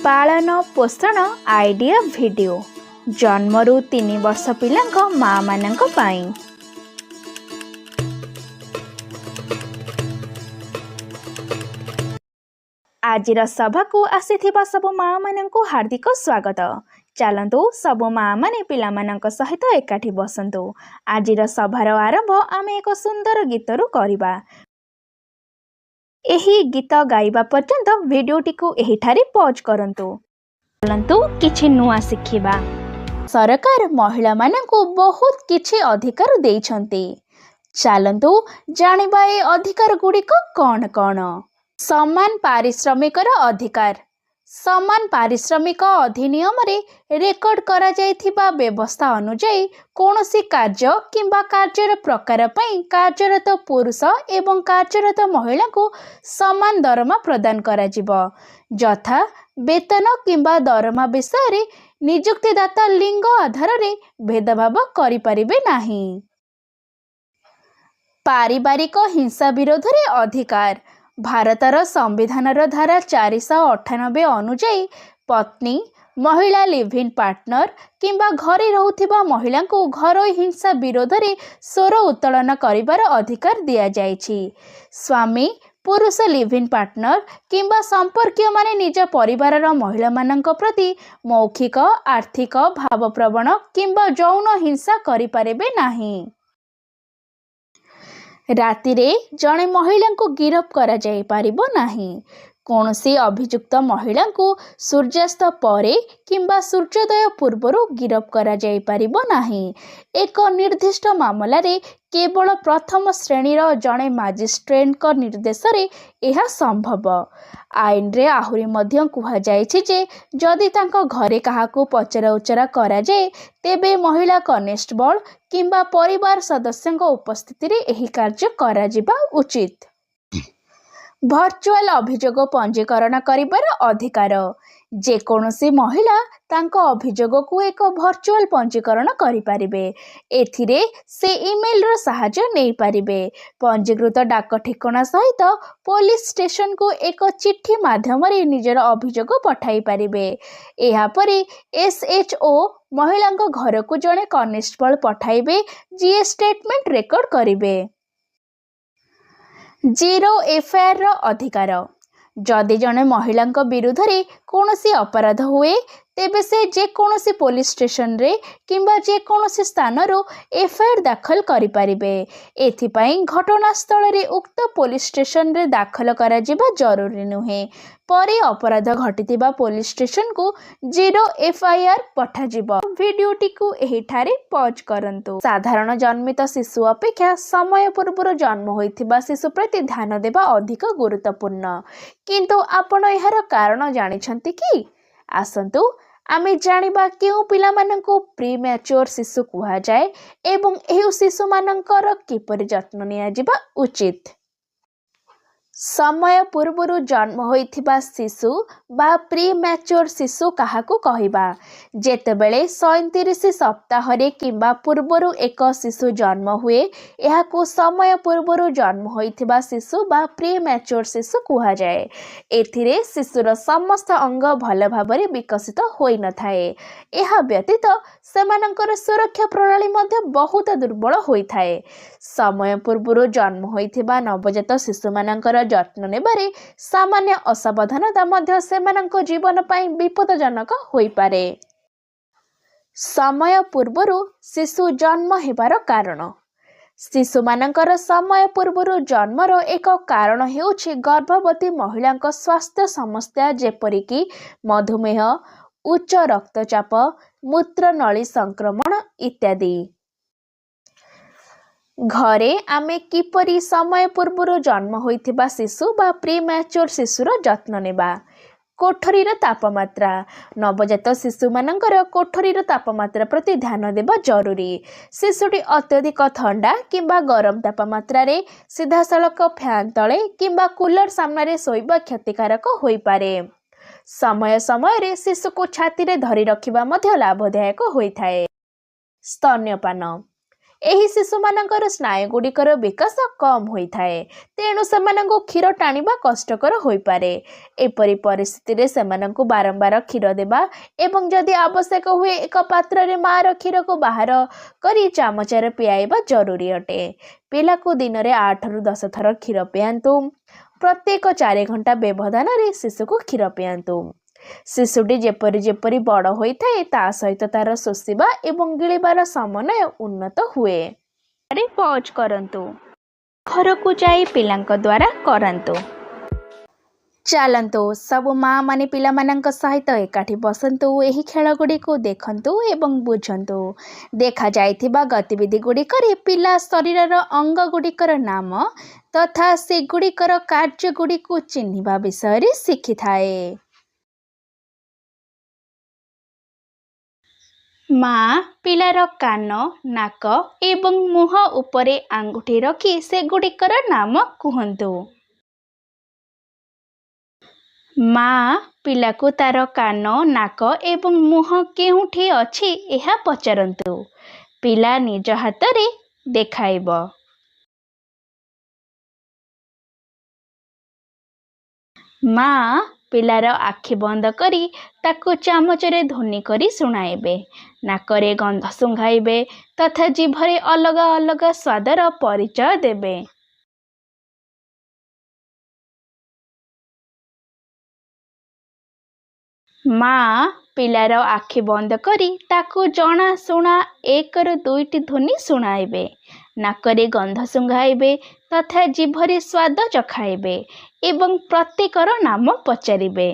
पालन पोषण idea video जन्मरू 3 वर्ष पिलांक माँ मानंक पाई। आजिर सभा को आसीथिबा सब माँ मानंकु हार्दिक स्वागत। चलतु सबु माँ माने पिला मानंक सहित एकाठी बसंतु। आजिर सभार आरंभ आमे एक सुंदर गीतरु करिबा। एही गीत गाइबा पर्यंत वीडियोटी को एहिठारे पॉज करंतु। चलंतु किछि नुआ सिखिबा। सरकार महिला मानंकु बहुत किछि अधिकार देइछन्ति। चलंतु जानिबा ए अधिकार गुड़िक कौन कौन। समान पारिश्रमिकर अधिकार। समान पारिश्रमिक अधिनियम रे रेकर्ड करा जाइथिबा व्यवस्था अनुଯାयी कौनसी कार्य किंबा कार्यर प्रकार पई कार्यरत पुरुष एवं कार्यरत महिला को समान दरमा प्रदान करा जिवो। यथा वेतन किंबा दरमा विषय रे नियुक्तिदाता लिंग आधार रे भेदभाव करि परिबे नाही। पारिवारिक हिंसा विरोध रे अधिकार। भारतर संविधानर धारा 498 अनुଯାयी पत्नी महिला लिव इन पार्टनर किंबा घरे रहुथिबा महिला को घरोई हिंसा विरोध रे स्वर उत्तोलन करिवार अधिकार दिया जायछि। स्वामी पुरुष लिव इन पार्टनर किंबा संपर्कीय माने निज परिवारर महिला मानंक प्रति मौखिक आर्थिक भावप्रवण किंबा यौन हिंसा करि पारेबे नाही। राति रे जणे महिला को गिरफ करा जाई पारिबो नाही। कौनसी अभियुक्त महिला को सूर्यास्त परे किंबा सूर्योदय पूर्वरु गिरफ करा जाई पारिबो नाही। एक निर्दिष्ट मामला रे केवल प्रथम श्रेणीर जणे मजिस्ट्रेट को निर्देश रे यह संभव। आईन रे आहुरी मध्य कुहा जायछि जे जदि तांको घरे काहाकू पचरा उचरा करा जाए तेबे महिला कनेस्टेबल किंबा परिवार सदस्यଙ୍କ उपस्थिति रे एही कार्य करा जिबा उचित। भर्चुआल अभियोग पंजीकरण करिबार अधिकार। जे कोनोसी महिला तांको अभियोग को एक भर्चुआल पंजीकरण करि पारिबे। एथिरे से ईमेल रो सहायता नै पारिबे। पंजीकृत डाक ठिकाना सहित पुलिस स्टेशन को एक चिट्ठी माध्यम रे निजर अभियोग पठाई पारिबे। एहा परे एसएचओ महिला घर को जणे कनेस्टेबल पठाइबे जीए स्टेटमेंट रेकर्ड करिबे। जीरो एफआईआर रो अधिकार। जदि जणे महिला विरुद्ध रे कौनसी अपराध हुए तेबे से जे कौनसी पुलिस स्टेशन रे किंबा जे कौनसी स्थान रो एफआईआर दाखल करि पारिबे। एथिपाई घटनास्थल रे उक्त पुलिस स्टेशन रे दाखल करा जिबा जरूरी नुहे। परे अपराध घटितिबा पुलिस स्टेशन को जीरो एफआईआर पठा जिबो। वीडियोटी को एहिठारे पॉज करंतु। साधारण जन्मित शिशु अपेक्षा समय पूर्व जन्म होइथिबा शिशु प्रति ध्यान देबा अधिक गुरुत्वपूर्ण। किंतु आपण एहार कारण जानिछंती कि? आसंतु आमे जानिबा केउ पिला मानंको प्री मैच्योर शिशु कुहा जाए एवं एहु शिशु मानंकर किपरि जत्न निया जिबा उचित। समय पूर्वरु जन्म होइथिबा शिशु बा प्री मैच्योर शिशु काहाकू कहिबा? जेतेबेले 37 सप्ताह रे किंबा पूर्वरु एक शिशु जन्म हुए एहाकू समय पूर्वरु जन्म होइथिबा शिशु बा प्री मैच्योर शिशु कुहा जाए। एथिरे शिशुर समस्त अंग भल भाबरे विकसित होई न थाए। एहा व्यतीत सेमानंकर सुरक्षा प्रणाली मध्ये बहुत दुर्बल होई थाए। समय पूर्वरु जन्म होइथिबा नवजात शिशु मानंकर जत्न नेबारे सामान्य असावधानता मध्ये सेमानंको जीवन पई विपदजनक होई पारे। समय पूर्वरु शिशु जन्म हेबार कारण। शिशु मानंकर समय पूर्वरु जन्मर एक कारण हेउछि गर्भवती महिलांक स्वास्थ्य समस्या जेपरि कि मधुमेह, उच्च रक्तचाप, मूत्रनली संक्रमण इत्यादि। घरे आमे किपरि समय पूर्वरु जन्म होइथिबा शिशु बा प्री मैच्योर शिशुर जत्न नेबा। कोठरीर तापमात्रा। नवजात शिशु मानंकर कोठरीर तापमात्रा प्रति ध्यान देबा जरूरी। शिशुटी अत्यधिक ठंडा किंबा गरम तापमात्रा रे सीधासलख फैन तले किंबा कूलर सामने सोइबा क्षतिकारक होई पारे। समय समय रे शिशु को छाती रे धरी रखिबा मध्ये लाभदायक होई थाए। स्तन्यपान। ଏହି ଶିଶୁମାନଙ୍କର ସ୍ନାୟୁଗୁଡ଼ିକର ବିକାଶ କମ୍ ହୋଇଥାଏ, ତେଣୁ ସେମାନଙ୍କୁ କ୍ଷୀର ଟାଣିବା କଷ୍ଟକର ହୋଇପାରେ। ଏପରି ପରିସ୍ଥିତିରେ ସେମାନଙ୍କୁ ବାରମ୍ବାର କ୍ଷୀର ଦେବା ଏବଂ ଯଦି ଆବଶ୍ୟକ ହୁଏ ଏକ ପାତ୍ରରେ ମାଆର କ୍ଷୀରକୁ ବାହାର କରି ଚାମଚରେ ପିଆଇବା ଜରୁରୀ ଅଟେ। ପିଲାକୁ ଦିନରେ 8ରୁ 10 ଥର କ୍ଷୀର ପିଆନ୍ତୁ। ପ୍ରତ୍ୟେକ 4 ଘଣ୍ଟା ବ୍ୟବଧାନରେ ଶିଶୁକୁ କ୍ଷୀର ପିଆନ୍ତୁ। ଶିଶୁଟି ଯେପରି ଯେପରି ବଡ଼ ହୋଇଥାଏ ତା ସହିତ ତାର ଶୋଷିବା ଏବଂ ଗିଳିବାର ସମନ୍ୱୟ ଉନ୍ନତ ହୁଏ। ପଜ୍ କରନ୍ତୁ। ଘରକୁ ଯାଇ ପିଲାଙ୍କ ଦ୍ୱାରା କରାନ୍ତୁ। ଚାଲନ୍ତୁ ସବୁ ମାଆ ମାନେ ପିଲାମାନଙ୍କ ସହିତ ଏକାଠି ବସନ୍ତୁ, ଏହି ଖେଳଗୁଡ଼ିକୁ ଦେଖନ୍ତୁ ଏବଂ ବୁଝନ୍ତୁ। ଦେଖାଯାଇଥିବା ଗତିବିଧି ଗୁଡ଼ିକରେ ପିଲା ଶରୀରର ଅଙ୍ଗଗୁଡ଼ିକର ନାମ ତଥା ସେଗୁଡ଼ିକର କାର୍ଯ୍ୟଗୁଡ଼ିକୁ ଚିହ୍ନିବା ବିଷୟରେ ଶିଖିଥାଏ। ମାଆ ପିଲାର କାନ, ନାକ ଏବଂ ମୁହଁ ଉପରେ ଆଙ୍ଗୁଠି ରଖି ସେଗୁଡ଼ିକର ନାମ କୁହନ୍ତୁ। ମାଆ ପିଲାକୁ ତାର କାନ, ନାକ ଏବଂ ମୁହଁ କେଉଁଠି ଅଛି ଏହା ପଚାରନ୍ତୁ। ପିଲା ନିଜ ହାତରେ ଦେଖାଇବ। ମାଆ ପିଲାର ଆଖି ବନ୍ଦ କରି ତାକୁ ଚାମଚରେ ଧ୍ୱନି କରି ଶୁଣାଇବେ। ନାକରେ ଗନ୍ଧ ଶୁଙ୍ଘାଇବେ ତଥା ଜିଭରେ ଅଲଗା ଅଲଗା ସ୍ୱାଦର ପରିଚୟ ଦେବେ। ମାଆ ପିଲାର ଆଖି ବନ୍ଦ କରି ତାକୁ ଜଣାଶୁଣା 1ରୁ 2ଟି ଧ୍ୱନି ଶୁଣାଇବେ। ନାକରେ ଗନ୍ଧ ଶୁଙ୍ଘାଇବେ ତଥା ଜିଭରେ ସ୍ୱାଦ ଚଖାଇବେ ଏବଂ ପ୍ରତ୍ୟେକର ନାମ ପଚାରିବେ।